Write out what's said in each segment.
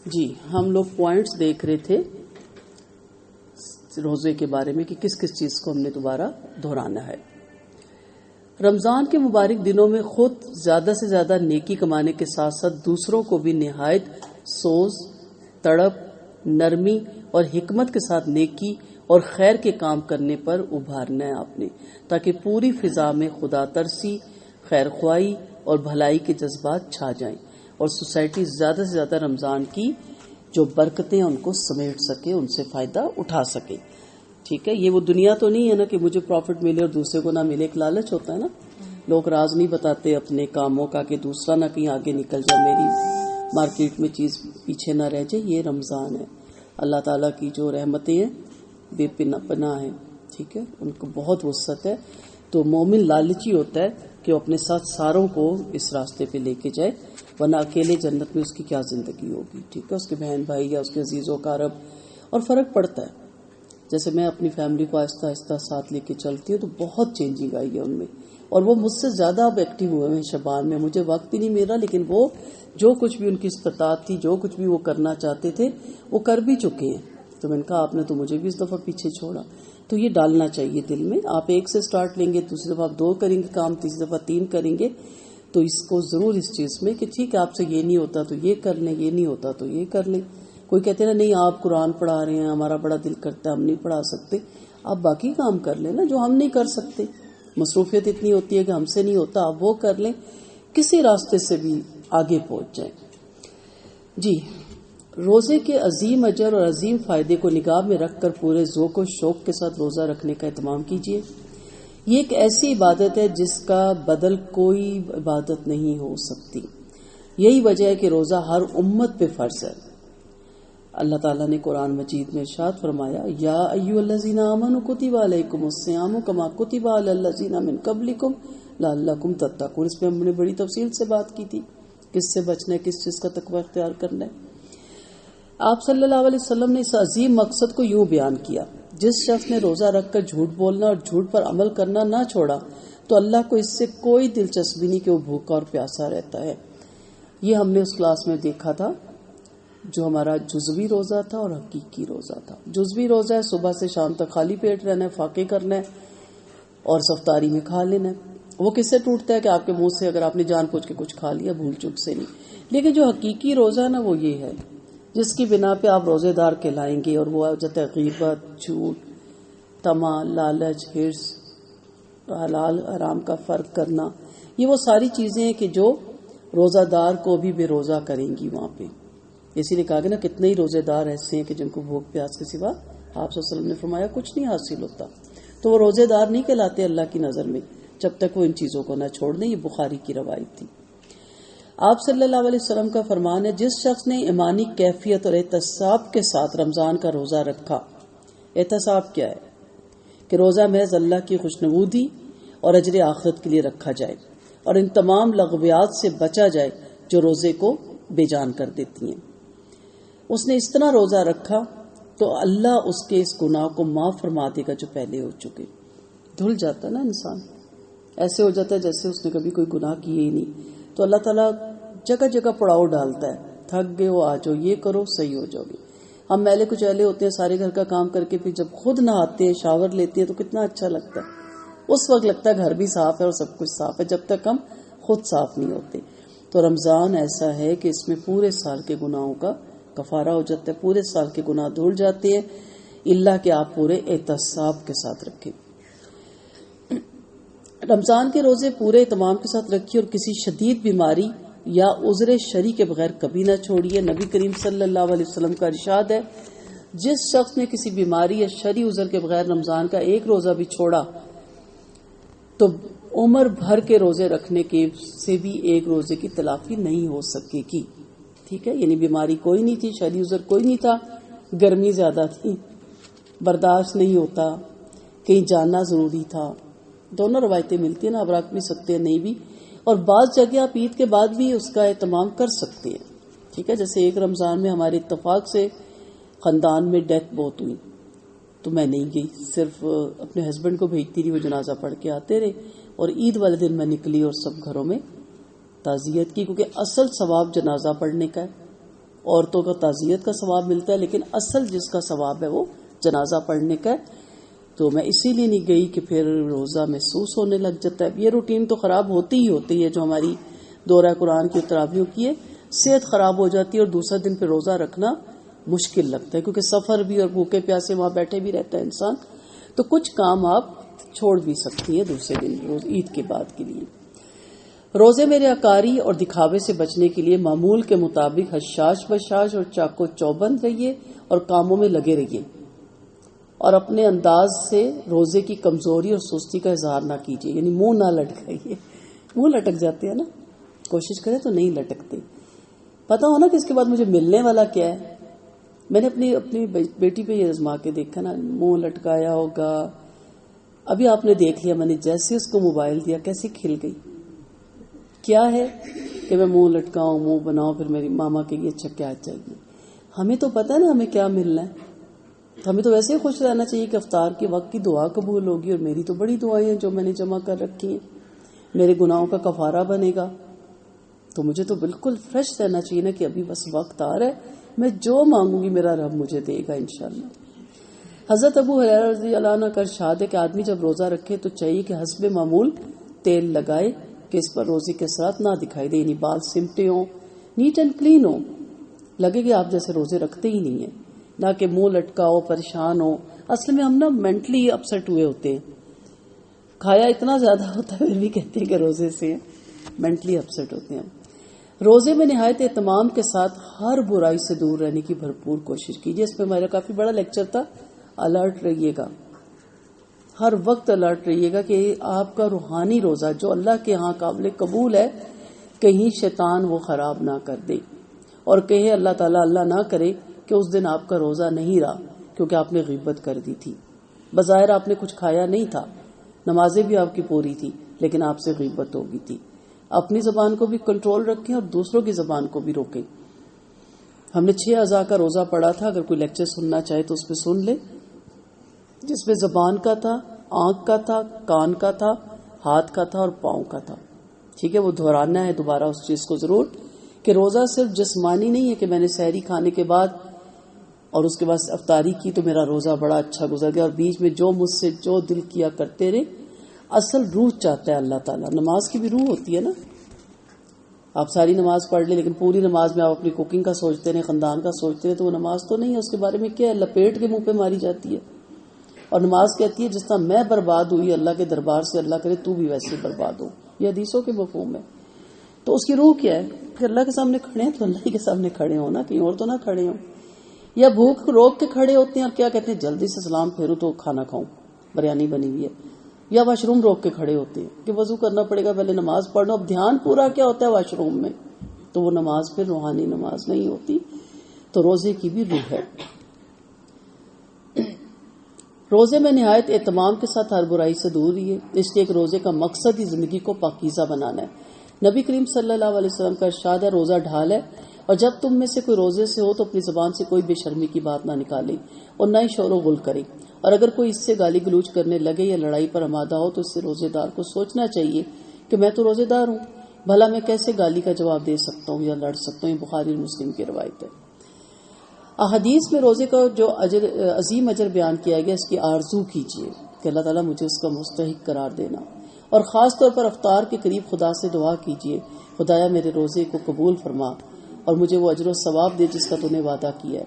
جی ہم لوگ پوائنٹس دیکھ رہے تھے روزے کے بارے میں کہ کس کس چیز کو ہم نے دوبارہ دہرانا ہے. رمضان کے مبارک دنوں میں خود زیادہ سے زیادہ نیکی کمانے کے ساتھ ساتھ دوسروں کو بھی نہایت سوز، تڑپ، نرمی اور حکمت کے ساتھ نیکی اور خیر کے کام کرنے پر ابھارنا ہے آپ نے، تاکہ پوری فضا میں خدا ترسی، خیر خواہی اور بھلائی کے جذبات چھا جائیں اور سوسائٹی زیادہ سے زیادہ رمضان کی جو برکتیں ان کو سمیٹ سکے، ان سے فائدہ اٹھا سکے. ٹھیک ہے، یہ وہ دنیا تو نہیں ہے نا کہ مجھے پروفٹ ملے اور دوسرے کو نہ ملے. ایک لالچ ہوتا ہے نا، لوگ راز نہیں بتاتے اپنے کاموں کا کہ دوسرا نہ کہیں آگے نکل جائے، میری مارکیٹ میں چیز پیچھے نہ رہ جائے. یہ رمضان ہے، اللہ تعالیٰ کی جو رحمتیں ہیں بے پناہ ہیں. ٹھیک ہے، ان کو بہت وسعت ہے. تو مومن لالچی ہوتا ہے کہ وہ اپنے ساتھ ساروں کو اس راستے پہ لے کے جائے، ورنہ اکیلے جنت میں اس کی کیا زندگی ہوگی. ٹھیک ہے، اس کے بہن بھائی یا اس کے عزیز و اقارب، اور فرق پڑتا ہے. جیسے میں اپنی فیملی کو آہستہ آہستہ ساتھ لے کے چلتی ہوں تو بہت چینجنگ آئی ہے ان میں، اور وہ مجھ سے زیادہ اب ایکٹیو ہوئے ہیں شبان میں. مجھے وقت ہی نہیں مل رہا، لیکن وہ جو کچھ بھی ان کی استطاعت تھی، جو کچھ بھی وہ کرنا چاہتے تھے وہ کر بھی چکے ہیں. تو میں نے کہا آپ نے تو مجھے بھی اس دفعہ پیچھے چھوڑا. تو یہ ڈالنا چاہیے دل میں. آپ ایک سے سٹارٹ لیں گے، دوسری دفعہ آپ 2 کریں گے کام، تیسری دفعہ 3 کریں گے. تو اس کو ضرور اس چیز میں کہ ٹھیک ہے آپ سے یہ نہیں ہوتا تو یہ کر لیں، یہ نہیں ہوتا تو یہ کر لیں. کوئی کہتے ہیں نہیں آپ قرآن پڑھا رہے ہیں، ہمارا بڑا دل کرتا ہے ہم نہیں پڑھا سکتے. آپ باقی کام کر لیں نا جو ہم نہیں کر سکتے. مصروفیت اتنی ہوتی ہے کہ ہم سے نہیں ہوتا، آپ وہ کر لیں، کسی راستے سے بھی آگے پہنچ جائیں. جی، روزے کے عظیم اجر اور عظیم فائدے کو نگاہ میں رکھ کر پورے ذوق و شوق کے ساتھ روزہ رکھنے کا اہتمام کیجیے. یہ ایک ایسی عبادت ہے جس کا بدل کوئی عبادت نہیں ہو سکتی. یہی وجہ ہے کہ روزہ ہر امت پہ فرض ہے. اللہ تعالیٰ نے قرآن مجید میں ارشاد فرمایا، یا ایھا الذین آمنوا کتب علیکم الصیام کما کتب علی الذین من قبلکم لعلکم تتقون. اس پہ ہم نے بڑی تفصیل سے بات کی تھی، کس سے بچنا ہے، کس چیز کا تقوی اختیار کرنا ہے. آپ صلی اللہ علیہ وسلم نے اس عظیم مقصد کو یوں بیان کیا، جس شخص نے روزہ رکھ کر جھوٹ بولنا اور جھوٹ پر عمل کرنا نہ چھوڑا تو اللہ کو اس سے کوئی دلچسپی نہیں کہ وہ بھوکا اور پیاسا رہتا ہے. یہ ہم نے اس کلاس میں دیکھا تھا جو ہمارا جزوی روزہ تھا اور حقیقی روزہ تھا. جزوی روزہ ہے صبح سے شام تک خالی پیٹ رہنا ہے، فاقے کرنا ہے اور صفطاری میں کھا لینا ہے. وہ کس سے ٹوٹتا ہے کہ آپ کے منہ سے اگر آپ نے جان بوجھ کے کچھ کھا لیا، بھول چوک سے نہیں. لیکن جو حقیقی روزہ ہے نا وہ یہ ہے جس کی بنا پہ آپ روزے دار کہلائیں گے، اور وہ جاتا ہے غیبت، جھوٹ، طمع، لالچ، حرص، حلال حرام کا فرق کرنا. یہ وہ ساری چیزیں ہیں کہ جو روزہ دار کو بھی بے روزہ کریں گی وہاں پہ. اسی لیے کہا کہ نا کتنے ہی روزے دار ایسے ہیں کہ جن کو بھوک پیاس کے سوا آپ صلی اللہ علیہ وسلم نے فرمایا کچھ نہیں حاصل ہوتا. تو وہ روزے دار نہیں کہلاتے اللہ کی نظر میں جب تک وہ ان چیزوں کو نہ چھوڑ دیں. یہ بخاری کی روایت تھی. آپ صلی اللہ علیہ وسلم کا فرمان ہے، جس شخص نے ایمانی کیفیت اور احتساب کے ساتھ رمضان کا روزہ رکھا. احتساب کیا ہے؟ کہ روزہ محض اللہ کی خوشنودی اور اجر آخرت کے لیے رکھا جائے اور ان تمام لغویات سے بچا جائے جو روزے کو بے جان کر دیتی ہیں. اس نے اس طرح روزہ رکھا تو اللہ اس کے اس گناہ کو معاف فرما دے گا جو پہلے ہو چکے. دھل جاتا نا انسان، ایسے ہو جاتا ہے جیسے اس نے کبھی کوئی گناہ کیے ہی نہیں. تو اللہ تعالیٰ جگہ جگہ پڑاؤ ڈالتا ہے، تھک گئے ہو آ جاؤ، یہ کرو صحیح ہو جاؤ گے. ہم میلے کچیلے ہوتے ہیں سارے گھر کا کام کر کے، پھر جب خود نہاتے ہیں شاور لیتے ہیں تو کتنا اچھا لگتا ہے. اس وقت لگتا ہے گھر بھی صاف ہے اور سب کچھ صاف ہے، جب تک ہم خود صاف نہیں ہوتے. تو رمضان ایسا ہے کہ اس میں پورے سال کے گناہوں کا کفارہ ہو جاتا ہے، پورے سال کے گناہ دھل جاتے ہیں، اللہ کہ آپ پورے احتساب کے ساتھ رکھیں. رمضان کے روزے پورے اہتمام کے ساتھ رکھیے اور کسی شدید بیماری یا عذر شرعی کے بغیر کبھی نہ چھوڑیے. نبی کریم صلی اللہ علیہ وسلم کا ارشاد ہے، جس شخص نے کسی بیماری یا شرعی عذر کے بغیر رمضان کا ایک روزہ بھی چھوڑا تو عمر بھر کے روزے رکھنے کے سے بھی ایک روزے کی تلافی نہیں ہو سکے گی. ٹھیک ہے، یعنی بیماری کوئی نہیں تھی، شرعی عذر کوئی نہیں تھا، گرمی زیادہ تھی، برداشت نہیں ہوتا، کہیں جانا ضروری تھا. دونوں روایتیں ملتی ہیں نا، اب رکھ بھی سکتے ہیں نہیں بھی. اور بعض جگہ آپ عید کے بعد بھی اس کا اہتمام کر سکتے ہیں. ٹھیک ہے، جیسے ایک رمضان میں ہمارے اتفاق سے خاندان میں ڈیتھ بہت ہوئی تو میں نہیں گئی، صرف اپنے ہسبینڈ کو بھیجتی رہی، وہ جنازہ پڑھ کے آتے رہے. اور عید والے دن میں نکلی اور سب گھروں میں تعزیت کی، کیونکہ اصل ثواب جنازہ پڑھنے کا ہے عورتوں کا تعزیت کا ثواب ملتا ہے، لیکن اصل جس کا ثواب ہے وہ جنازہ پڑھنے کا ہے۔ تو میں اسی لیے نہیں گئی کہ پھر روزہ محسوس ہونے لگ جاتا ہے۔ یہ روٹین تو خراب ہوتی ہی ہوتی ہے جو ہماری دورہ قرآن کی تراویحوں کی ہے، صحت خراب ہو جاتی ہے اور دوسرا دن پہ روزہ رکھنا مشکل لگتا ہے، کیونکہ سفر بھی اور بھوکے پیاسے وہاں بیٹھے بھی رہتا ہے انسان، تو کچھ کام آپ چھوڑ بھی سکتی ہیں دوسرے دن روز عید کے بعد کے لیے۔ روزے میں ریاکاری اور دکھاوے سے بچنے کے لیے معمول کے مطابق حشاش بشاش اور چاقو چوبند رہیے اور کاموں میں لگے رہیے، اور اپنے انداز سے روزے کی کمزوری اور سستی کا اظہار نہ کیجیے، یعنی منہ نہ لٹکائیے۔ منہ لٹک جاتے ہیں نا، کوشش کریں تو نہیں لٹکتے۔ پتا ہو نا کہ اس کے بعد مجھے ملنے والا کیا ہے۔ میں نے اپنی بیٹی پہ یہ آزما کے دیکھا نا، منہ لٹکایا ہوگا۔ ابھی آپ نے دیکھ لیا، میں نے جیسے اس کو موبائل دیا کیسے کھل گئی۔ کیا ہے کہ میں منہ لٹکاؤں، منہ بناؤں، پھر میری ماما کے لیے اچھا کیا چاہیے۔ ہمیں تو پتا ہے نا ہمیں کیا ملنا ہے، تو ہمیں تو ویسے ہی خوش رہنا چاہیے کہ افطار کے وقت کی دعا قبول ہوگی، اور میری تو بڑی دعائیں ہیں جو میں نے جمع کر رکھی ہیں، میرے گناہوں کا کفارہ بنے گا۔ تو مجھے تو بالکل فریش رہنا چاہیے نا کہ ابھی بس وقت آ رہا ہے، میں جو مانگوں گی میرا رب مجھے دے گا انشاءاللہ۔ حضرت ابو ہریرہ رضی اللہ عنہ کا ارشاد ہے کہ آدمی جب روزہ رکھے تو چاہیے کہ حسب معمول تیل لگائے کہ اس پر روزے کے اثرات نہ دکھائی دے، یعنی بال سمٹے ہوں، نیٹ اینڈ کلین ہو، لگے کہ آپ جیسے روزے رکھتے ہی نہیں ہیں، نہ کہ منہ لٹکا ہو، پریشان ہو۔ اصل میں ہم نا مینٹلی اپسٹ ہوئے ہوتے ہیں، کھایا اتنا زیادہ ہوتا ہے پھر بھی کہتے ہیں کہ روزے سے مینٹلی اپسٹ ہوتے ہیں۔ روزے میں نہایت اہتمام کے ساتھ ہر برائی سے دور رہنے کی بھرپور کوشش کیجیے۔ اس پہ میرا کافی بڑا لیکچر تھا، الرٹ رہیے گا، ہر وقت الرٹ رہیے گا کہ آپ کا روحانی روزہ جو اللہ کے ہاں قابل قبول ہے، کہیں شیطان وہ خراب نہ کر دے، اور کہیں اللہ تعالیٰ اللہ نہ کرے کہ اس دن آپ کا روزہ نہیں رہا کیونکہ آپ نے غیبت کر دی تھی۔ بظاہر آپ نے کچھ کھایا نہیں تھا، نمازیں بھی آپ کی پوری تھی، لیکن آپ سے غیبت ہو گئی تھی۔ اپنی زبان کو بھی کنٹرول رکھیں اور دوسروں کی زبان کو بھی روکیں۔ ہم نے 6 اعضاء کا روزہ پڑھا تھا، اگر کوئی لیکچر سننا چاہے تو اس پہ سن لے، جس میں زبان کا تھا، آنکھ کا تھا، کان کا تھا، ہاتھ کا تھا اور پاؤں کا تھا۔ ٹھیک ہے، وہ دہرانا ہے دوبارہ اس چیز کو ضرور کہ روزہ صرف جسمانی نہیں ہے کہ میں نے سحری کھانے کے بعد اور اس کے بعد افطاری کی تو میرا روزہ بڑا اچھا گزر گیا، اور بیچ میں جو مجھ سے جو دل کیا کرتے رہے۔ اصل روح چاہتا ہے اللہ تعالیٰ، نماز کی بھی روح ہوتی ہے نا۔ آپ ساری نماز پڑھ لیں لیکن پوری نماز میں آپ اپنی کوکنگ کا سوچتے رہے، خاندان کا سوچتے رہے، تو وہ نماز تو نہیں ہے۔ اس کے بارے میں کیا ہے، لپیٹ کے منہ پہ ماری جاتی ہے۔ اور نماز کہتی ہے جس طرح میں برباد ہوئی اللہ کے دربار سے، اللہ کرے تو بھی ویسے برباد ہو۔ یہ حدیثوں کے مفہوم ہے۔ تو اس کی روح کیا ہے؟ پھر اللہ کے سامنے کھڑے ہیں تو اللہ کے سامنے کھڑے ہوں نا، کہیں اور تو نہ کھڑے ہوں۔ یا بھوک روک کے کھڑے ہوتے ہیں اور کیا کہتے ہیں جلدی سے سلام پھیرو تو کھانا کھاؤں، بریانی بنی ہوئی ہے۔ یا واش روم روک کے کھڑے ہوتے ہیں کہ وضو کرنا پڑے گا، پہلے نماز پڑھنا۔ اب دھیان پورا کیا ہوتا ہے واش روم میں، تو وہ نماز پھر روحانی نماز نہیں ہوتی۔ تو روزے کی بھی روح ہے۔ روزے میں نہایت اہتمام کے ساتھ ہر برائی سے دور رہیے، اس لیے ایک روزے کا مقصد ہی زندگی کو پاکیزہ بنانا ہے۔ نبی کریم صلی اللہ علیہ وسلم کا ارشاد ہے، روزہ ڈھال ہے، اور جب تم میں سے کوئی روزے سے ہو تو اپنی زبان سے کوئی بے شرمی کی بات نہ نکالے اور نہ ہی شور و غل کرے، اور اگر کوئی اس سے گالی گلوچ کرنے لگے یا لڑائی پر آمادہ ہو تو اس سے روزے دار کو سوچنا چاہیے کہ میں تو روزے دار ہوں، بھلا میں کیسے گالی کا جواب دے سکتا ہوں یا لڑ سکتا ہوں۔ یہ بخاری اور مسلم کی روایت ہے۔ احادیث میں روزے کا جو عظیم اجر بیان کیا گیا، اس کی آرزو کیجیے کہ اللہ تعالیٰ مجھے اس کا مستحق قرار دینا، اور خاص طور پر افطار کے قریب خدا سے دعا کیجیے، خدایا میرے روزے کو قبول فرما اور مجھے وہ اجر و ثواب دے جس کا تو نے وعدہ کیا ہے۔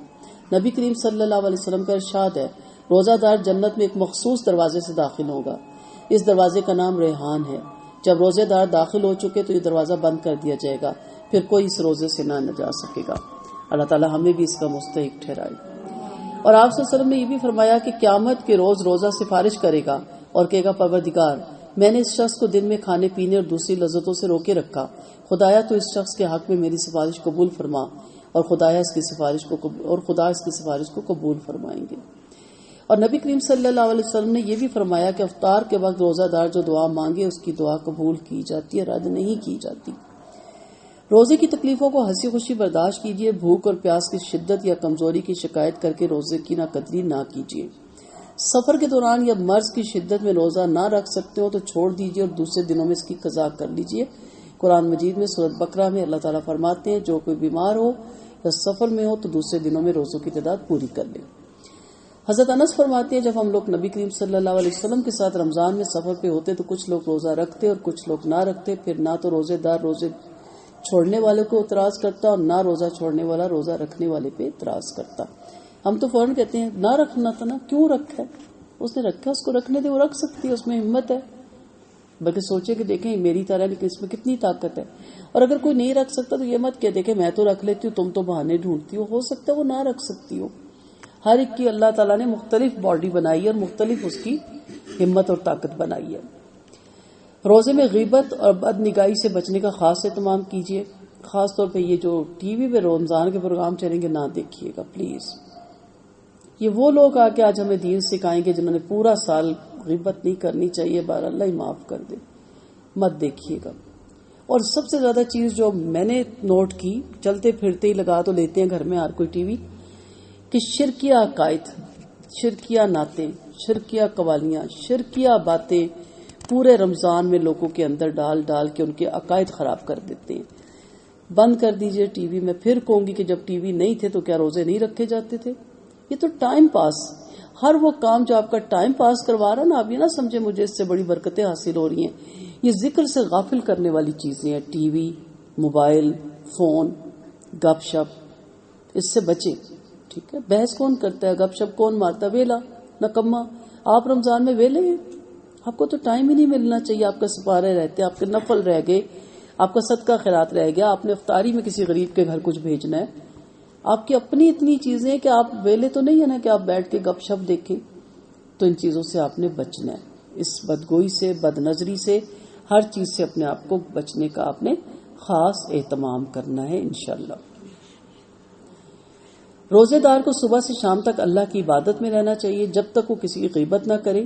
نبی کریم صلی اللہ علیہ وسلم کا ارشاد ہے، روزہ دار جنت میں ایک مخصوص دروازے سے داخل ہوگا، اس دروازے کا نام ریحان ہے۔ جب روزے دار داخل ہو چکے تو یہ دروازہ بند کر دیا جائے گا، پھر کوئی اس روزے سے نہ جا سکے گا۔ اللہ تعالیٰ ہمیں بھی اس کا مستحق ٹھہرائے۔ اور آپ صلی اللہ علیہ وسلم نے یہ بھی فرمایا کہ قیامت کے روز روزہ سفارش کرے گا اور کہے گا، پروردگار میں نے اس شخص کو دن میں کھانے پینے اور دوسری لذتوں سے روکے رکھا، خدایا تو اس شخص کے حق میں میری سفارش قبول فرما، اور خدا اس کی سفارش کو قبول فرمائیں گے۔ اور نبی کریم صلی اللہ علیہ وسلم نے یہ بھی فرمایا کہ افطار کے وقت روزہ دار جو دعا مانگے اس کی دعا قبول کی جاتی ہے، رد نہیں کی جاتی۔ روزے کی تکلیفوں کو ہنسی خوشی برداشت کیجیے، بھوک اور پیاس کی شدت یا کمزوری کی شکایت کر کے روزے کی ناقدری نہ کیجیے۔ سفر کے دوران یا مرض کی شدت میں روزہ نہ رکھ سکتے ہو تو چھوڑ دیجیے اور دوسرے دنوں میں اس کی قضا کر لیجیے۔ قرآن مجید میں سورۃ بقرہ میں اللہ تعالیٰ فرماتے ہیں، جو کوئی بیمار ہو یا سفر میں ہو تو دوسرے دنوں میں روزوں کی تعداد پوری کر لیں۔ حضرت انس فرماتے ہیں جب ہم لوگ نبی کریم صلی اللہ علیہ وسلم کے ساتھ رمضان میں سفر پہ ہوتے تو کچھ لوگ روزہ رکھتے اور کچھ لوگ نہ رکھتے، پھر نہ تو روزے دار روزے چھوڑنے والے کو اعتراض کرتا اور نہ روزہ چھوڑنے والا روزہ رکھنے والے پہ اعتراض کرتا۔ ہم تو فوراً کہتے ہیں نہ رکھنا تھا نا، کیوں رکھا ہے؟ اس نے رکھا، اس کو رکھنے دے، وہ رکھ سکتی ہے، اس میں ہمت ہے، بلکہ سوچے کہ دیکھیں میری طرح لیکن اس میں کتنی طاقت ہے۔ اور اگر کوئی نہیں رکھ سکتا تو یہ مت کہ دیکھیں میں تو رکھ لیتی ہوں، تم تو بہانے ڈھونڈتی ہو سکتا ہے وہ نہ رکھ سکتی ہو۔ ہر ایک کی اللہ تعالیٰ نے مختلف باڈی بنائی ہے اور مختلف اس کی ہمت اور طاقت بنائی ہے۔ روزے میں غیبت اور بد نگاہی سے بچنے کا خاص اہتمام کیجیے، خاص طور پہ یہ جو ٹی وی پہ رمضان کے پروگرام چلیں گے نہ دیکھیے گا پلیز۔ یہ وہ لوگ آ کے آج ہمیں دین سکھائیں گے جنہوں نے پورا سال غیبت نہیں کرنی چاہیے، بہر اللہ ہی معاف کر دے، مت دیکھیے گا۔ اور سب سے زیادہ چیز جو میں نے نوٹ کی، چلتے پھرتے ہی لگا تو لیتے ہیں گھر میں ہر کوئی ٹی وی، کہ شرکیہ عقائد، شرکیہ نعتیں، شرکیہ قوالیاں، شرکیہ باتیں پورے رمضان میں لوگوں کے اندر ڈال ڈال کے ان کے عقائد خراب کر دیتے ہیں۔ بند کر دیجئے ٹی وی۔ میں پھر کہوں گی کہ جب ٹی وی نہیں تھے تو کیا روزے نہیں رکھے جاتے تھے؟ یہ تو ٹائم پاس، ہر وہ کام جو آپ کا ٹائم پاس کروا رہا ہے نا، آپ یہ نہ سمجھے مجھے اس سے بڑی برکتیں حاصل ہو رہی ہیں۔ یہ ذکر سے غافل کرنے والی چیزیں ہیں، ٹی وی، موبائل فون، گپ شپ، اس سے بچیں، ٹھیک ہے؟ بحث کون کرتا ہے، گپ شپ کون مارتا ہے؟ ویلا نکما۔ آپ رمضان میں ویلے ہیں، آپ کو تو ٹائم ہی نہیں ملنا چاہیے، آپ کا سپارے رہتے، آپ کے نفل رہ گئے، آپ کا صدقہ خیرات رہ گیا، آپ نے افطاری میں کسی غریب کے گھر کچھ بھیجنا ہے، آپ کی اپنی اتنی چیزیں کہ آپ ویلے تو نہیں ہے نا کہ آپ بیٹھ کے گپ شپ دیکھیں۔ تو ان چیزوں سے آپ نے بچنا ہے، اس بدگوئی سے، بد نظری سے، ہر چیز سے اپنے آپ کو بچنے کا آپ نے خاص اہتمام کرنا ہے انشاءاللہ۔ روزے دار کو صبح سے شام تک اللہ کی عبادت میں رہنا چاہیے، جب تک وہ کسی کی غیبت نہ کرے،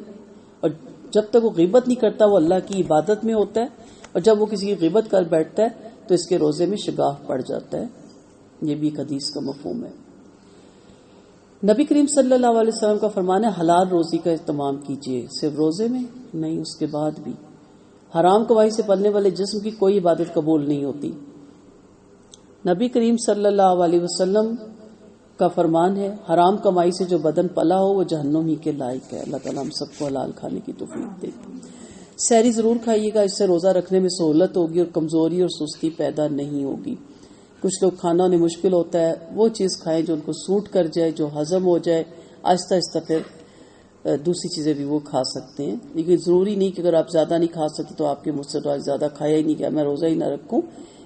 اور جب تک وہ غیبت نہیں کرتا وہ اللہ کی عبادت میں ہوتا ہے، اور جب وہ کسی کی غیبت کر بیٹھتا ہے تو اس کے روزے میں شگاف پڑ جاتا ہے۔ یہ بھی ایک حدیث کا مفہوم ہے۔ نبی کریم صلی اللہ علیہ وسلم کا فرمان ہے حلال روزی کا اہتمام کیجیے، صرف روزے میں نہیں، اس کے بعد بھی۔ حرام کمائی سے پلنے والے جسم کی کوئی عبادت قبول نہیں ہوتی۔ نبی کریم صلی اللہ علیہ وسلم کا فرمان ہے حرام کمائی سے جو بدن پلا ہو وہ جہنم ہی کے لائق ہے۔ اللہ تعالیٰ ہم سب کو حلال کھانے کی توفیق دے۔ سحری ضرور کھائیے گا، اس سے روزہ رکھنے میں سہولت ہوگی اور کمزوری اور سستی پیدا نہیں ہوگی۔ کچھ لوگ کھانا انہیں مشکل ہوتا ہے، وہ چیز کھائیں جو ان کو سوٹ کر جائے، جو ہضم ہو جائے، آہستہ آہستہ پھر دوسری چیزیں بھی وہ کھا سکتے ہیں، لیکن ضروری نہیں کہ اگر آپ زیادہ نہیں کھا سکتے تو آپ کے مجھ سے تو آج زیادہ کھایا ہی نہیں گیا، میں روزہ ہی نہ رکھوں،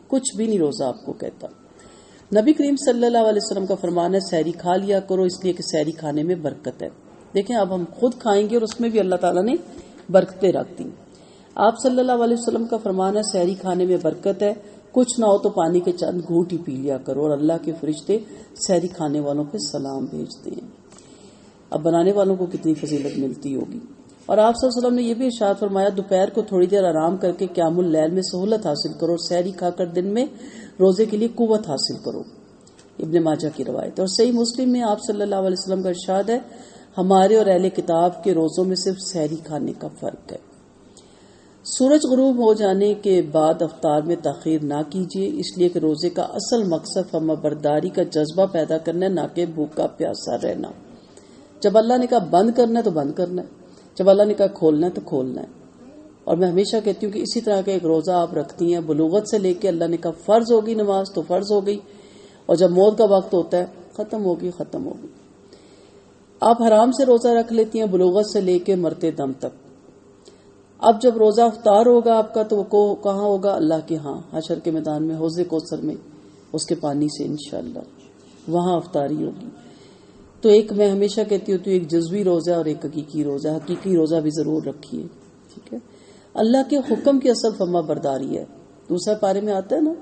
کچھ بھی نہیں روزہ آپ کو کہتا۔ نبی کریم صلی اللہ علیہ وسلم کا فرمان ہے سحری کھا لیا کرو، اس لیے کہ سحری کھانے میں برکت ہے۔ دیکھیں اب ہم خود کھائیں گے اور اس میں بھی اللہ تعالیٰ نے برکتیں رکھ دی۔ آپ صلی اللہ علیہ وسلم کا فرمان ہے سحری کھانے میں برکت ہے، کچھ نہ ہو تو پانی کے چند گھونٹ ہی پی لیا کرو، اور اللہ کے فرشتے سحری کھانے والوں پہ سلام بھیجتے ہیں۔ اب بنانے والوں کو کتنی فضیلت ملتی ہوگی۔ اور آپ صلی اللہ علیہ وسلم نے یہ بھی ارشاد فرمایا دوپہر کو تھوڑی دیر آرام کر کے قیام اللیل میں سہولت حاصل کرو، اور سحری کھا کر دن میں روزے کے لیے قوت حاصل کرو۔ ابن ماجہ کی روایت۔ اور صحیح مسلم میں آپ صلی اللہ علیہ وسلم کا ارشاد ہے ہمارے اور اہل کتاب کے روزوں میں صرف سحری کھانے کا فرق ہے۔ سورج غروب ہو جانے کے بعد افطار میں تاخیر نہ کیجیے، اس لیے کہ روزے کا اصل مقصد فرما برداری کا جذبہ پیدا کرنا ہے، نہ کہ بھوکا پیاسا رہنا۔ جب اللہ نے کہا بند کرنا ہے تو بند کرنا ہے، جب اللہ نے کہا کھولنا ہے تو کھولنا ہے۔ اور میں ہمیشہ کہتی ہوں کہ اسی طرح کا ایک روزہ آپ رکھتی ہیں بلوغت سے لے کے، اللہ نے کہا فرض ہوگی نماز تو فرض ہو گئی، اور جب موت کا وقت ہوتا ہے ختم ہوگی۔ آپ حرام سے روزہ رکھ لیتی ہیں بلوغت سے لے کے مرتے دم تک۔ اب جب روزہ افطار ہوگا آپ کا تو وہ کہاں ہوگا؟ اللہ کے ہاں، حشر کے میدان میں، حوض کوثر میں، اس کے پانی سے انشاءاللہ وہاں افطاری ہوگی۔ تو ایک میں ہمیشہ کہتی ہوں ایک جزوی روزہ اور ایک حقیقی روزہ۔ حقیقی روزہ بھی ضرور رکھیے، ٹھیک ہے؟ اللہ کے حکم کی اصل فرما برداری ہے۔ دوسرے پارے میں آتا ہے نا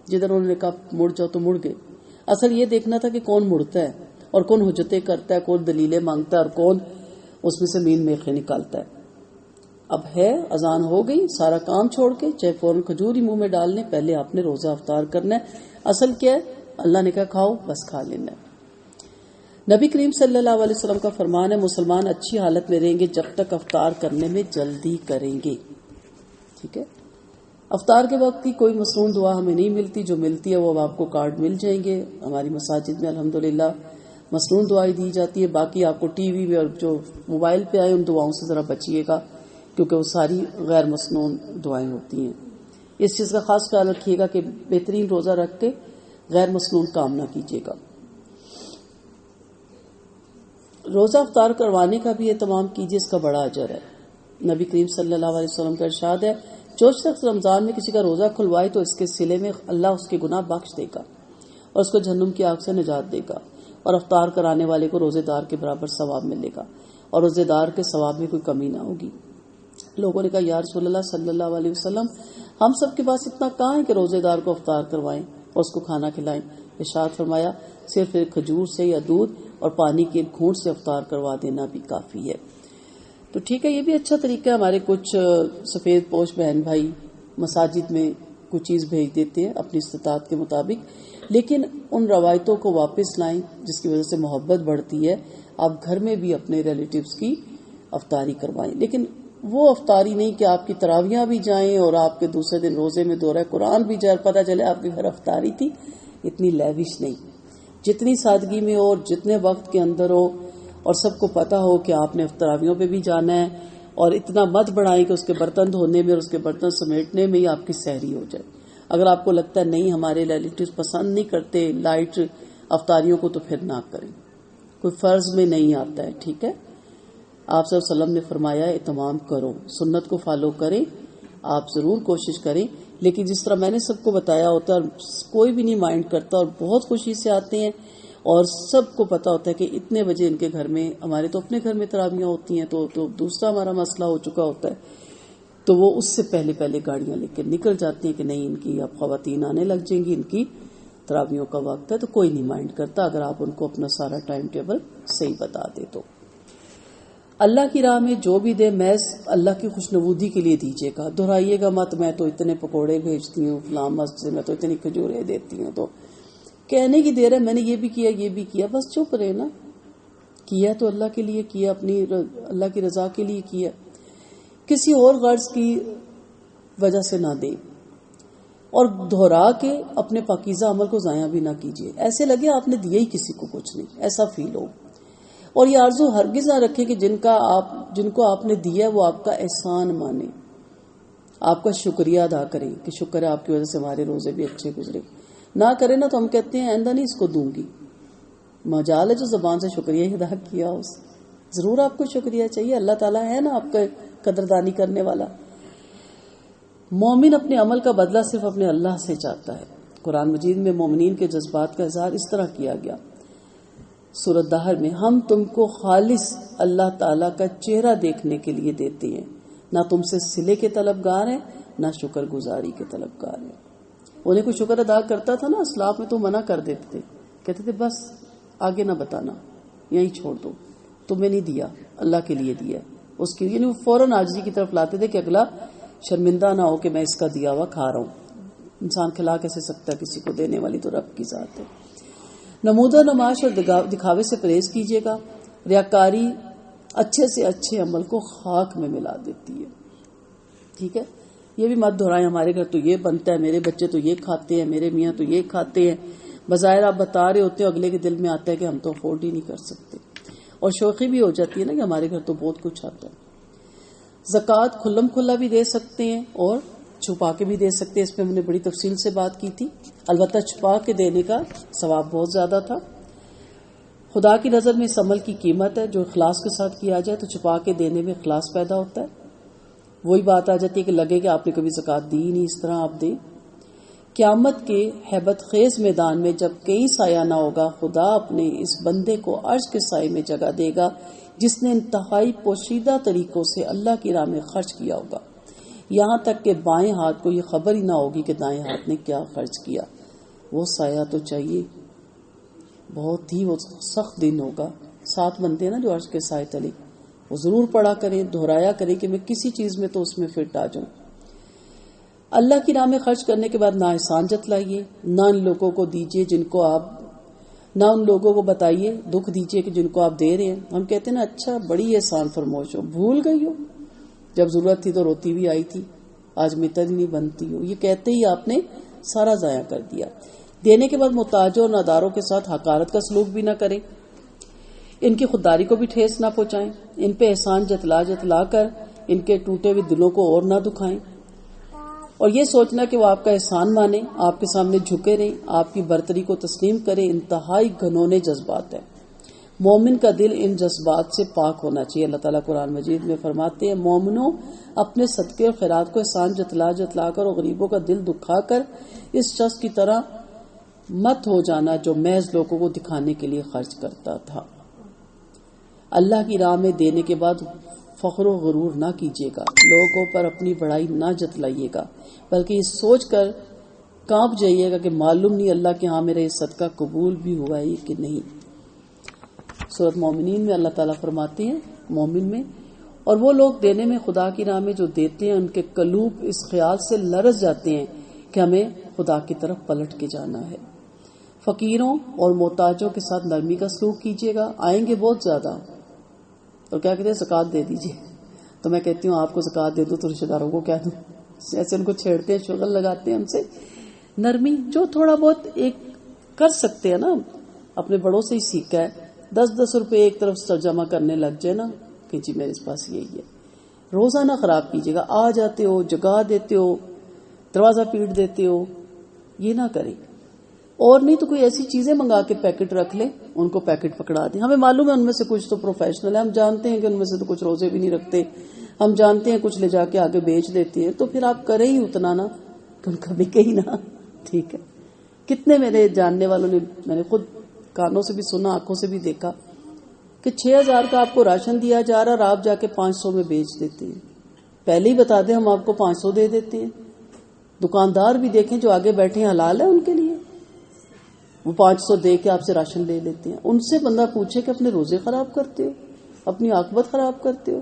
جدھر انہوں نے کہا مڑ جاؤ تو مڑ گئے۔ اصل یہ دیکھنا تھا کہ کون مڑتا ہے اور کون حجتیں کرتا ہے، کون دلیلیں مانگتا ہے اور کون اس میں سے مین میخیں نکالتا ہے۔ اب ہے اذان ہو گئی، سارا کام چھوڑ کے چاہے فوراً کھجور ہی منہ میں ڈال لیں، پہلے آپ نے روزہ افطار کرنا ہے۔ اصل کیا ہے؟ اللہ نے کہا کھاؤ، بس کھا لینا ہے۔ نبی کریم صلی اللہ علیہ وسلم کا فرمان ہے مسلمان اچھی حالت میں رہیں گے جب تک افطار کرنے میں جلدی کریں گے، ٹھیک ہے؟ افطار کے وقت کی کوئی مصنون دعا ہمیں نہیں ملتی، جو ملتی ہے وہ اب آپ کو کارڈ مل جائیں گے. ہماری مساجد میں الحمدللہ مصنون دعائیں دی جاتی ہے. باقی آپ کو ٹی وی میں اور جو موبائل پہ آئے ان دعاؤں سے ذرا بچیے گا، کیونکہ وہ ساری غیر مصنون دعائیں ہوتی ہیں. اس چیز کا خاص خیال رکھیے گا کہ بہترین روزہ رکھ کے غیر مصنون کام نہ کیجیے گا. روزہ افطار کروانے کا بھی اہتمام کیجیے، اس کا بڑا اجر ہے. نبی کریم صلی اللہ علیہ وسلم کا ارشاد ہے، جو شخص رمضان میں کسی کا روزہ کھلوائے تو اس کے صلے میں اللہ اس کے گناہ بخش دے گا اور اس کو جہنم کی آگ سے نجات دے گا، اور افطار کرانے والے کو روزے دار کے برابر ثواب ملے گا اور روزے دار کے ثواب میں کوئی کمی نہ ہوگی. لوگوں نے کہا یا رسول اللہ صلی اللہ علیہ وسلم، ہم سب کے پاس اتنا کہاں ہے کہ روزے دار کو افطار کروائیں اور اس کو کھانا کھلائیں؟ ارشاد فرمایا، صرف ایک کھجور سے یا دودھ اور پانی کے ایک گھونٹ سے افطار کروا دینا بھی کافی ہے. تو ٹھیک ہے، یہ بھی اچھا طریقہ ہے. ہمارے کچھ سفید پوش بہن بھائی مساجد میں کچھ چیز بھیج دیتے ہیں اپنی استطاعت کے مطابق، لیکن ان روایتوں کو واپس لائیں جس کی وجہ سے محبت بڑھتی ہے. آپ گھر میں بھی اپنے ریلیٹیوز کی افطاری کروائیں، لیکن وہ افطاری نہیں کہ آپ کی تراویاں بھی جائیں اور آپ کے دوسرے دن روزے میں دورہ قرآن بھی جائے، پتہ چلے آپ کے گھر افطاری تھی. اتنی لیوش نہیں، جتنی سادگی میں ہو اور جتنے وقت کے اندر ہو اور سب کو پتا ہو کہ آپ نے تراویوں پہ بھی جانا ہے، اور اتنا مت بڑھائیں کہ اس کے برتن دھونے میں اور اس کے برتن سمیٹنے میں ہی آپ کی سحری ہو جائے. اگر آپ کو لگتا ہے نہیں ہمارے ریلیٹیوز پسند نہیں کرتے لائٹ افطاریوں کو، تو پھر نہ کریں، کوئی فرض میں نہیں آتا ہے. ٹھیک ہے، آپ صلی اللہ علیہ وسلم نے فرمایا اہتمام کرو، سنت کو فالو کریں، آپ ضرور کوشش کریں. لیکن جس طرح میں نے سب کو بتایا ہوتا ہے اور کوئی بھی نہیں مائنڈ کرتا اور بہت خوشی سے آتے ہیں، اور سب کو پتا ہوتا ہے کہ اتنے بجے ان کے گھر میں، ہمارے تو اپنے گھر میں تراویاں ہوتی ہیں تو دوسرا ہمارا مسئلہ ہو چکا ہوتا ہے، تو وہ اس سے پہلے گاڑیاں لے کے نکل جاتی ہیں کہ نہیں ان کی اب خواتین آنے لگ جائیں گی، ان کی تراویوں کا وقت ہے. تو کوئی نہیں مائنڈ کرتا اگر آپ ان کو اپنا سارا ٹائم ٹیبل صحیح بتا دے تو. اللہ کی راہ میں جو بھی دے محض اللہ کی خوشنودی کے لیے دیجیے گا. دہرائیے گا مت میں تو اتنے پکوڑے بھیجتی ہوں فلاں مسجد میں تو اتنی کھجوریں دیتی ہوں. تو کہنے کی دیر ہے میں نے یہ بھی کیا یہ بھی کیا، بس چپ رہے نا. کیا تو اللہ کے لیے کیا، اپنی اللہ کی رضا کے لیے کیا، کسی اور غرض کی وجہ سے نہ دے. اور دہرا کے اپنے پاکیزہ عمل کو ضائع بھی نہ کیجیے. ایسے لگے آپ نے دیا ہی کسی کو کچھ نہیں، ایسا فیل ہو. اور یہ آرزو ہرگز نہ رکھے کہ جن کو آپ نے دیا وہ آپ کا احسان مانے، آپ کا شکریہ ادا کریں کہ شکر ہے آپ کی وجہ سے ہمارے روزے بھی اچھے گزرے. نہ کرے نا تو ہم کہتے ہیں آئندہ نہیں اس کو دوں گی. مجال ہے جو زبان سے شکریہ ادا کیا اس ضرور آپ کو شکریہ چاہیے. اللہ تعالیٰ ہے نا آپ کا قدردانی کرنے والا. مومن اپنے عمل کا بدلہ صرف اپنے اللہ سے چاہتا ہے. قرآن مجید میں مومنین کے جذبات کا اظہار اس طرح کیا گیا. سورۃ دہر میں ہم تم کو خالص اللہ تعالیٰ کا چہرہ دیکھنے کے لیے دیتے ہیں، نہ تم سے صلے کے طلبگار ہیں نہ شکر گزاری کے طلبگار ہیں. انہیں کوئی شکر ادا کرتا تھا نا اسلاف میں تو منع کر دیتے تھے، کہتے تھے بس آگے نہ بتانا، یہیں چھوڑ دو، تمہیں نہیں دیا اللہ کے لیے دیا. اس کی یعنی وہ فوراً عاجزی کی طرف لاتے تھے کہ اگلا شرمندہ نہ ہو کہ میں اس کا دیا ہوا کھا رہا ہوں. انسان کھلا کیسے سکتا ہے، کسی کو دینے والی تو رب کی ذات ہے. نمود و نمائش اور دکھاوے سے پرہیز کیجیے گا. ریاکاری اچھے سے اچھے عمل کو خاک میں ملا دیتی ہے. ٹھیک ہے، یہ بھی مت دہرائیں ہمارے گھر تو یہ بنتا ہے، میرے بچے تو یہ کھاتے ہیں، میرے میاں تو یہ کھاتے ہیں. بظاہر آپ بتا رہے ہوتے ہیں، اگلے کے دل میں آتا ہے کہ ہم تو افورڈ ہی نہیں کر سکتے، اور شوخی بھی ہو جاتی ہے نا کہ ہمارے گھر تو بہت کچھ آتا ہے. زکوٰۃ کھلم کھلا بھی دے سکتے ہیں اور چھپا کے بھی دے سکتے ہیں. اس پہ ہم نے بڑی تفصیل سے بات کی تھی. البتہ چھپا کے دینے کا ثواب بہت زیادہ تھا. خدا کی نظر میں اس عمل کی قیمت ہے جو اخلاص کے ساتھ کیا جائے، تو چھپا کے دینے میں اخلاص پیدا ہوتا ہے. وہی بات آ جاتی ہے کہ لگے کہ آپ نے کبھی زکوٰۃ دی نہیں، اس طرح آپ دیں. قیامت کے ہیبت خیز میدان میں جب کہیں سایہ نہ ہوگا، خدا اپنے اس بندے کو عرش کے سائے میں جگہ دے گا جس نے انتہائی پوشیدہ طریقوں سے اللہ کی راہ میں خرچ کیا ہوگا، یہاں تک کہ بائیں ہاتھ کو یہ خبر ہی نہ ہوگی کہ دائیں ہاتھ نے کیا خرچ کیا. وہ سایہ تو چاہیے، بہت ہی وہ سخت دن ہوگا. 7 بندے نا جو عرش کے سائے تلے، وہ ضرور پڑھا کریں، دہرایا کریں کہ میں کسی چیز میں تو اس میں فٹ آ جاؤں. اللہ کی راہ میں خرچ کرنے کے بعد نہ احسان جتلائیے، نہ ان لوگوں کو دیجیے جن کو آپ، نہ ان لوگوں کو بتائیے دکھ دیجیے کہ جن کو آپ دے رہے ہیں. ہم کہتے ہیں نا اچھا بڑی احسان فرموش ہو، بھول گئی ہو، جب ضرورت تھی تو روتی بھی آئی تھی. آج متر ہی نہیں بنتی ہو، یہ کہتے ہی آپ نے سارا ضائع کر دیا۔ دینے کے بعد محتاجوں اور ناداروں کے ساتھ حقارت کا سلوک بھی نہ کریں، ان کی خودداری کو بھی ٹھیس نہ پہنچائیں، ان پہ احسان جتلا جتلا کر ان کے ٹوٹے ہوئے دلوں کو اور نہ دکھائیں، اور یہ سوچنا کہ وہ آپ کا احسان مانیں، آپ کے سامنے جھکے رہیں، آپ کی برتری کو تسلیم کریں، انتہائی گھنونے جذبات ہے۔ مومن کا دل ان جذبات سے پاک ہونا چاہیے۔ اللہ تعالیٰ قرآن مجید میں فرماتے ہیں، مومنوں اپنے صدقے اور خیرات کو احسان جتلا جتلا کر اور غریبوں کا دل دکھا کر اس شخص کی طرح مت ہو جانا جو محض لوگوں کو دکھانے کے لیے خرچ کرتا تھا۔ اللہ کی راہ میں دینے کے بعد فخر و غرور نہ کیجیے گا، لوگوں پر اپنی بڑائی نہ جتلائیے گا، بلکہ یہ سوچ کر کانپ جائیے گا کہ معلوم نہیں اللہ کے ہاں میرا یہ صدقہ قبول بھی ہوا ہے کہ نہیں۔ سورۃ مومنین میں اللہ تعالیٰ فرماتے ہیں مومن میں، اور وہ لوگ دینے میں خدا کی راہ میں جو دیتے ہیں ان کے قلوب اس خیال سے لرز جاتے ہیں کہ ہمیں خدا کی طرف پلٹ کے جانا ہے۔ فقیروں اور محتاجوں کے ساتھ نرمی کا سلوک کیجیے گا، آئیں گے بہت زیادہ، اور کیا کہتے ہیں زکوٰۃ دے دیجیے، تو میں کہتی ہوں آپ کو زکوٰۃ دے دوں تو رشتہ داروں کو کیا دوں، ایسے ان کو چھیڑتے ہیں، شغل لگاتے ہیں ہم سے۔ نرمی جو تھوڑا بہت ایک کر سکتے ہیں نا، اپنے بڑوں سے ہی سیکھا ہے، 10 روپے ایک طرف سے جمع کرنے لگ جائے نا کہ جی میرے پاس یہی ہے۔ روزہ نہ خراب کیجیے گا، آ جاتے ہو جگا دیتے ہو دروازہ پیٹ دیتے ہو، یہ نہ کریں، اور نہیں تو کوئی ایسی چیزیں منگا کے پیکٹ رکھ لیں، ان کو پیکٹ پکڑا دیں۔ ہمیں معلوم ہے ان میں سے کچھ تو پروفیشنل ہے، ہم جانتے ہیں کہ ان میں سے تو کچھ روزے بھی نہیں رکھتے، ہم جانتے ہیں کچھ لے جا کے آگے بیچ دیتے ہیں، تو پھر آپ کریں ہی اتنا نا کہ ان کا بکے ہی نہ، ٹھیک ہے۔ کتنے میرے جاننے والوں نے، میں نے خود کانوں سے بھی سنا آنکھوں سے بھی دیکھا کہ 6000 کا آپ کو راشن دیا جا رہا اور آپ جا کے 500 میں بیچ دیتے ہیں، پہلے ہی بتا دیں ہم آپ کو 500 دے دیتے ہیں۔ دکاندار بھی دیکھیں جو آگے بیٹھے ہیں، حلال ہے ان کے لیے، وہ 500 دے کے آپ سے راشن لے لیتے ہیں۔ ان سے بندہ پوچھے کہ اپنے روزے خراب کرتے ہو، اپنی عاقبت خراب کرتے ہو،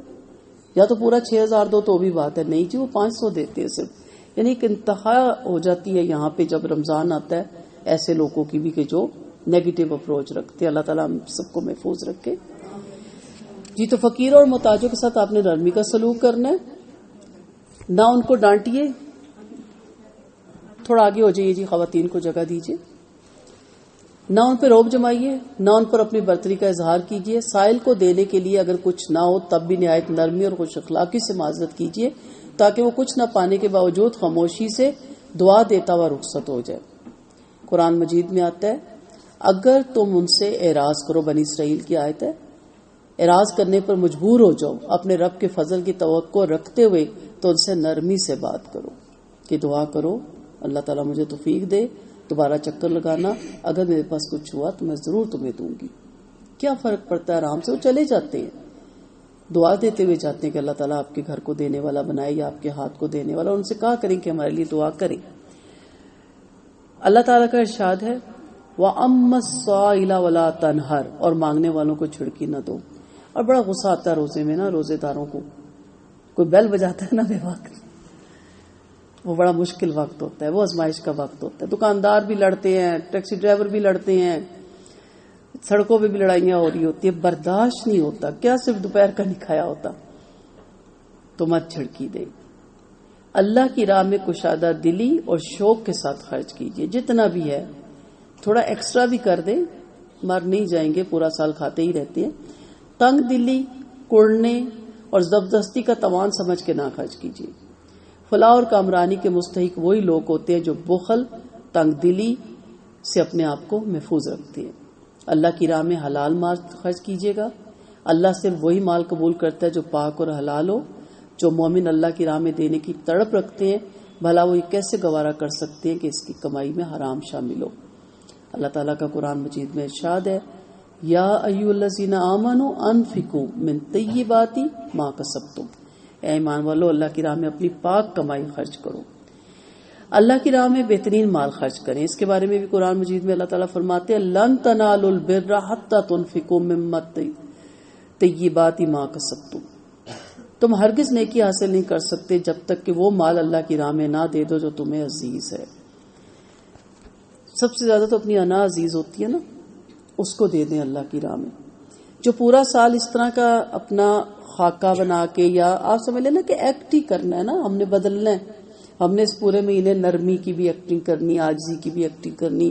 یا تو پورا 6000 دو تو بھی بات ہے، نہیں جی وہ 500 دیتے ہیں صرف۔ یعنی ایک انتہا ہو جاتی ہے یہاں پہ جب رمضان آتا ہے ایسے لوگوں کی بھی کہ جو نیگیٹو اپروچ رکھتے ہیں۔ اللہ تعالیٰ ہم سب کو محفوظ رکھے جی۔ تو فقیروں اور محتاجوں کے ساتھ آپ نے نرمی کا سلوک کرنا ہے، نہ ان کو ڈانٹیے، تھوڑا آگے ہو جائیے جی، خواتین کو جگہ دیجیے، نہ ان پہ روب جمائیے، نہ ان پر اپنی برتری کا اظہار کیجیے۔ سائل کو دینے کے لیے اگر کچھ نہ ہو تب بھی نہایت نرمی اور خوش اخلاقی سے معذرت کیجیے تاکہ وہ کچھ نہ پانے کے باوجود خاموشی سے دعا دیتا ہوا رخصت ہو جائے۔ قرآن مجید میں آتا ہے، اگر تم ان سے اعراض کرو، بنی اسرائیل کی آیت ہے، اعراض کرنے پر مجبور ہو جاؤ اپنے رب کے فضل کی توقع رکھتے ہوئے تو ان سے نرمی سے بات کرو کہ دعا کرو اللہ تعالیٰ مجھے توفیق دے، دوبارہ چکر لگانا، اگر میرے پاس کچھ ہوا تو میں ضرور تمہیں دوں گی۔ کیا فرق پڑتا ہے، آرام سے وہ چلے جاتے ہیں، دعا دیتے ہوئے جاتے ہیں کہ اللہ تعالیٰ آپ کے گھر کو دینے والا بنائے یا آپ کے ہاتھ کو دینے والا، ان سے کہا کریں کہ ہمارے لیے دعا کریں۔ اللہ تعالیٰ کا ارشاد ہے، وَأَمَّا السَّائِلَ وَلَا تَنْهَرْ، اور مانگنے والوں کو جھڑکی نہ دو۔ اور بڑا غصہ آتا ہے روزے میں نا، روزے داروں کو کوئی بیل بجاتا ہے نا بے وقت، وہ بڑا مشکل وقت ہوتا ہے، وہ آزمائش کا وقت ہوتا ہے۔ دکاندار بھی لڑتے ہیں، ٹیکسی ڈرائیور بھی لڑتے ہیں، سڑکوں پہ بھی لڑائیاں ہو رہی ہوتی ہیں، برداشت نہیں ہوتا، کیا صرف دوپہر کا نہیں کھایا ہوتا، تو مت جھڑکی دے۔ اللہ کی راہ میں کشادہ دلی اور شوق کے ساتھ خرچ کیجیے، جتنا بھی ہے تھوڑا ایکسٹرا بھی کر دیں، مر نہیں جائیں گے، پورا سال کھاتے ہی رہتے ہیں۔ تنگ دلی، کڑنے اور زبردستی کا توان سمجھ کے نہ خرچ کیجیے۔ فلاح اور کامرانی کے مستحق وہی لوگ ہوتے ہیں جو بخل، تنگ دلی سے اپنے آپ کو محفوظ رکھتے ہیں۔ اللہ کی راہ میں حلال مال خرچ کیجیے گا، اللہ صرف وہی مال قبول کرتا ہے جو پاک اور حلال ہو۔ جو مومن اللہ کی راہ میں دینے کی تڑپ رکھتے ہیں، بھلا وہ یہ کیسے گوارا کر سکتے ہیں کہ اس کی کمائی میں حرام شامل ہو۔ اللہ تعالیٰ کا قرآن مجید میں ارشاد ہے، یا ایھا الذین آمنوا انفقوا من طیبات ما کسبتم، اے ایمان والو اللہ کی راہ میں اپنی پاک کمائی خرچ کرو، اللہ کی راہ میں بہترین مال خرچ کریں۔ اس کے بارے میں بھی قرآن مجید میں اللہ تعالیٰ فرماتے ہیں، لن تنالوا البر حتی تنفقوا مما طیبات ما کسبتم، تم ہرگز نیکی حاصل نہیں کر سکتے جب تک کہ وہ مال اللہ کی راہ میں نہ دے دو جو تمہیں عزیز ہے۔ سب سے زیادہ تو اپنی انا عزیز ہوتی ہے نا، اس کو دے دیں اللہ کی راہ میں۔ جو پورا سال اس طرح کا اپنا خاکہ بنا کے، یا آپ سمجھ لیں نا کہ ایکٹ ہی کرنا ہے نا، ہم نے بدلنا ہے، ہم نے اس پورے مہینے نرمی کی بھی ایکٹنگ کرنی، عاجزی کی بھی ایکٹنگ کرنی.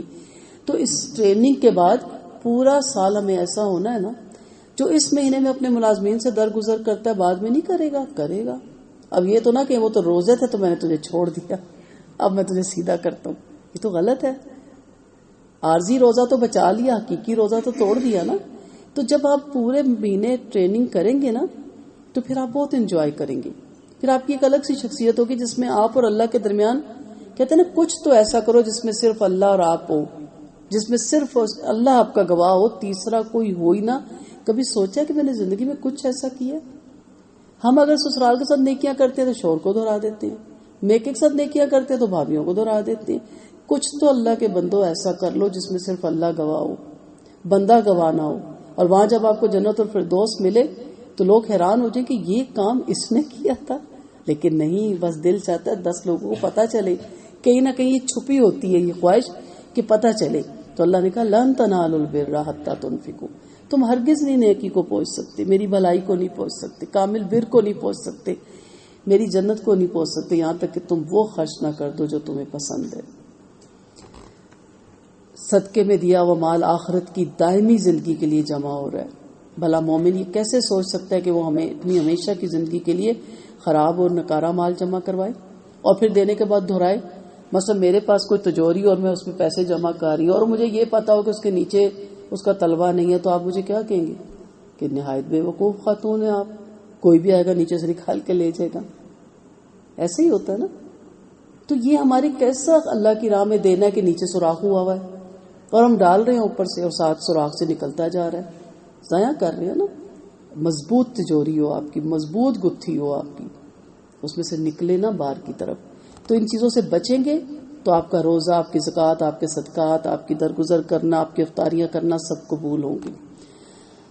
تو اس ٹریننگ کے بعد پورا سال ہمیں ایسا ہونا ہے نا، جو اس مہینے میں اپنے ملازمین سے درگزر کرتا ہے بعد میں نہیں کرے گا، کرے گا. اب یہ تو نہ کہ وہ تو روزے تھے تو میں نے تجھے چھوڑ دیا، اب میں تجھے سیدھا کرتا ہوں، یہ تو غلط ہے. عارضی روزہ تو بچا لیا، حقیقی روزہ تو توڑ دیا نا. تو جب آپ پورے مہینے ٹریننگ کریں گے نا تو پھر آپ بہت انجوائے کریں گے. پھر آپ کی ایک الگ سی شخصیت ہوگی جس میں آپ اور اللہ کے درمیان کہتے ہیں نا کچھ تو ایسا کرو جس میں صرف اللہ اور آپ ہو، جس میں صرف اللہ آپ کا گواہ ہو، تیسرا کوئی ہو ہی نہ. کبھی سوچا کہ میں نے زندگی میں کچھ ایسا کیا؟ ہم اگر سسرال کے ساتھ نیکیاں کرتے ہیں تو شوہر کو دہرا دیتے ہیں، میکے کے ساتھ نیکیاں کرتے ہیں تو بھابھیوں کو دہرا دیتے ہیں. کچھ تو اللہ کے بندو ایسا کر لو جس میں صرف اللہ گواہ ہو، بندہ گواہ نہ ہو. اور وہاں جب آپ کو جنت اور فردوس ملے تو لوگ حیران ہو جائیں کہ یہ کام اس نے کیا تھا. لیکن نہیں، بس دل چاہتا ہے 10 لوگوں کو پتہ چلے، کہیں نہ کہیں یہ چھپی ہوتی ہے یہ خواہش کہ پتہ چلے. تو اللہ نے کہا لن تنالوا البر حتی تنفقوا، تم ہرگز نہیں نیکی کو پہنچ سکتے، میری بھلائی کو نہیں پہنچ سکتے، کامل بر کو نہیں پہنچ سکتے، میری جنت کو نہیں پہنچ سکتے یہاں تک کہ تم وہ خرچ نہ کر دو جو تمہیں پسند ہے. صدقے میں دیا وہ مال آخرت کی دائمی زندگی کے لیے جمع ہو رہا ہے. بھلا مومن یہ کیسے سوچ سکتا ہے کہ وہ ہمیں اپنی ہمیشہ کی زندگی کے لیے خراب اور نکارا مال جمع کروائے اور پھر دینے کے بعد دہرائے؟ مثلا میرے پاس کوئی تجوری اور میں اس میں پیسے جمع کر رہی ہوں اور مجھے یہ پتا ہو کہ اس کے نیچے اس کا طلبہ نہیں ہے، تو آپ مجھے کیا کہیں گے کہ نہایت بے وقوف خاتون ہے آپ، کوئی بھی آئے گا نیچے سے نکال کے لے جائے گا. ایسے ہی ہوتا ہے نا. تو یہ ہماری کیسا اللہ کی راہ میں دینا ہے کہ نیچے سوراخ ہوا ہوا ہے اور ہم ڈال رہے ہیں اوپر سے اور ساتھ سوراخ سے نکلتا جا رہا ہے، ضائع کر رہے ہیں نا. مضبوط تجوری ہو آپ کی، مضبوط گتھی ہو آپ کی، اس میں سے نکلے نا باہر کی طرف. تو ان چیزوں سے بچیں گے تو آپ کا روزہ، آپ کی زکوٰۃ، آپ کے صدقات، آپ کی درگزر کرنا، آپ کی افطاریاں کرنا سب قبول ہوں گی.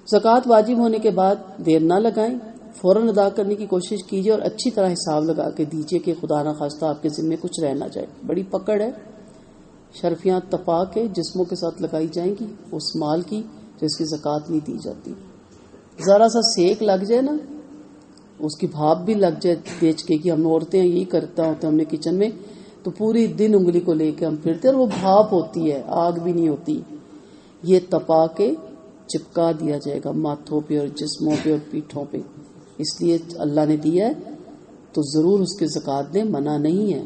زکوٰۃ واجب ہونے کے بعد دیر نہ لگائیں، فوراً ادا کرنے کی کوشش کیجیے اور اچھی طرح حساب لگا کے دیجیے کہ خدا نہ خواستہ آپ کے ذمے کچھ رہ نہ جائے. بڑی پکڑ ہے، شرفیاں تپا کے جسموں کے ساتھ لگائی جائیں گی اس مال کی جس کی زکوٰۃ نہیں دی جاتی. ذرا سا سیک لگ جائے نا، اس کی بھاپ بھی لگ جائے بیچ کے، کہ ہم عورتیں یہی کرتا ہوتے ہم نے کچن میں تو پوری دن انگلی کو لے کے ہم پھرتے اور وہ بھاپ ہوتی ہے، آگ بھی نہیں ہوتی. یہ تپا کے چپکا دیا جائے گا ماتھوں پہ اور جسموں پہ اور پیٹھوں پہ. اس لیے اللہ نے دیا ہے تو ضرور اس کی زکوٰۃ دیں، منع نہیں ہے.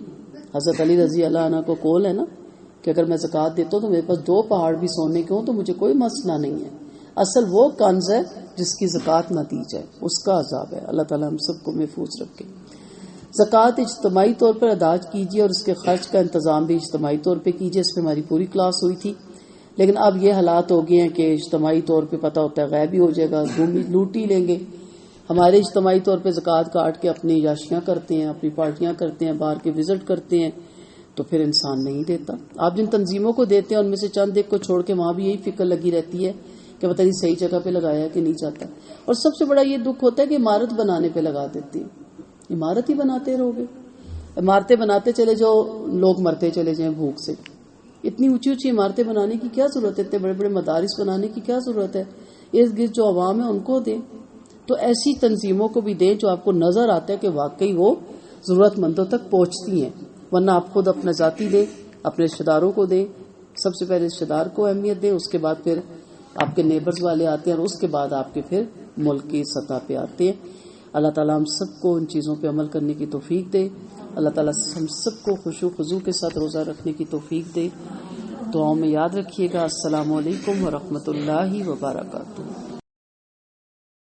حضرت علی رضی اللہ عنہ کو قول ہے نا کہ اگر میں زکوٰۃ دیتا ہوں تو میرے پاس 2 پہاڑ بھی سونے کے ہوں تو مجھے کوئی مسئلہ نہیں ہے. اصل وہ کنز ہے جس کی زکوٰۃ نہ دی جائے، اس کا عذاب ہے. اللہ تعالیٰ ہم سب کو محفوظ رکھے. زکوٰۃ اجتماعی طور پر ادا کیجیے اور اس کے خرچ کا انتظام بھی اجتماعی طور پہ کیجیے. اس پہ ہماری پوری کلاس ہوئی تھی. لیکن اب یہ حالات ہو گئے ہیں کہ اجتماعی طور پہ پتہ ہوتا ہے غائب ہی ہو جائے گا، لوٹ ہی لیں گے. ہمارے اجتماعی طور پہ زکوٰۃ کاٹ کے اپنی عیاشیاں کرتے ہیں، اپنی پارٹیاں کرتے ہیں، باہر کے وزٹ کرتے ہیں، تو پھر انسان نہیں دیتا. آپ جن تنظیموں کو دیتے ہیں ان میں سے چند ایک کو چھوڑ کے وہاں بھی یہی فکر لگی رہتی ہے کہ پتہ نہیں صحیح جگہ پہ لگایا کہ نہیں جاتا. اور سب سے بڑا یہ دکھ ہوتا ہے کہ عمارت بنانے پہ لگا دیتے ہیں. عمارت ہی بناتے رہو گے، عمارتیں بناتے چلے جاؤ، لوگ مرتے چلے جائیں بھوک سے. اتنی اونچی اونچی عمارتیں بنانے کی کیا ضرورت ہے؟ اتنے بڑے بڑے مدارس بنانے کی کیا ضرورت ہے؟ ارد گرد جو عوام ہے ان کو دیں. تو ایسی تنظیموں کو بھی دیں جو آپ کو نظر آتا ہے کہ واقعی وہ ضرورت مندوں تک پہنچتی ہیں. ورنہ آپ خود اپنا ذاتی دیں، اپنے رشتہ داروں کو دیں. سب سے پہلے رشتہ دار کو اہمیت دیں، اس کے بعد پھر آپ کے نیبرز والے آتے ہیں اور اس کے بعد آپ کے پھر ملک کی سطح پہ آتے ہیں. اللہ تعالیٰ ہم سب کو ان چیزوں پہ عمل کرنے کی توفیق دے. اللہ تعالیٰ ہم سب کو خشوع و خضوع کے ساتھ روزہ رکھنے کی توفیق دے. دعاؤں میں یاد رکھیے گا. السلام علیکم ورحمۃ اللہ وبرکاتہ.